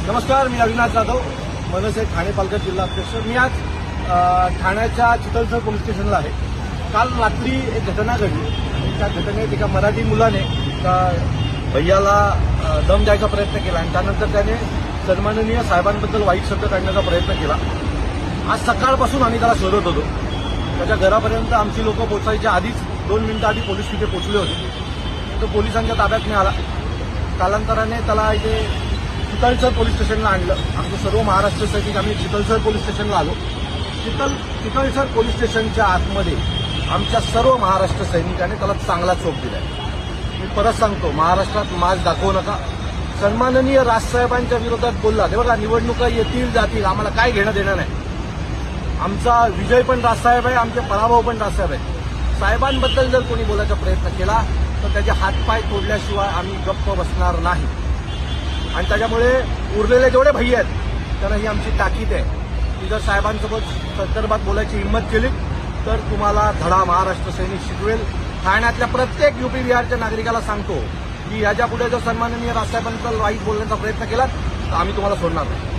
नमस्कार, मी अविनाश जाधव, मनसे ठाणे पालघर जिल्हा अध्यक्ष। मी आज ठाण्याच्या चितलसर पोलीस स्टेशनला आहे। काल रात्री एक घटना घडली आणि त्या घटनेत एका मराठी मुलाने भैयाला दम द्यायचा प्रयत्न केला आणि त्यानंतर त्याने सन्माननीय साहेबांबद्दल वाईट शब्द काढण्याचा प्रयत्न केला। आज सकाळपासून आम्ही त्याला शोधत होतो। त्याच्या घरापर्यंत आमची लोक पोहोचायच्या आधीच 2 मिनिटं आधी पोलीस तिथे पोहोचले होते। तो पोलिसांच्या ताब्यात मिळाला। कालांतराने त्याला इथे चितलसर पोलीस स्टेशनला आणलं। आमचं सर्व महाराष्ट्र सैनिक आम्ही चितलसर पोलीस स्टेशनला आलो। चितलसर पोलीस स्टेशनच्या आतमध्ये आमच्या सर्व महाराष्ट्र सैनिकांनी त्याला चांगला चोप दिलाय। मी परत सांगतो, महाराष्ट्रात माज दाखवू नका। सन्माननीय राजसाहेबांच्या विरोधात बोलला ते बघा, निवडणुका येतील जातील, आम्हाला काय घेणं देणं नाही। आमचा विजय पण राजसाहेब आहे, आमचे पराभव पण राजसाहेब आहे। साहेबांबद्दल जर कोणी बोलायचा प्रयत्न केला तर त्याचे हातपाय तोडल्याशिवाय आम्ही गप्प बसणार नाही। आणि त्याच्यामुळे उरलेले जेवढे भैया आहेत त्यांना ही आमची ताकीद आहे की जर साहेबांसोबत संदर्भात बोलायची हिंमत केली तर तुम्हाला धडा महाराष्ट्र सैनिक शिकवेल। ठाण्यातल्या प्रत्येक यूपी बिहारच्या नागरिकाला सांगतो की याच्या पुढे जर सन्माननीय राजसाहेबांबद्दल वाईट बोलण्याचा प्रयत्न केला तर आम्ही तुम्हाला सोडणार नाही।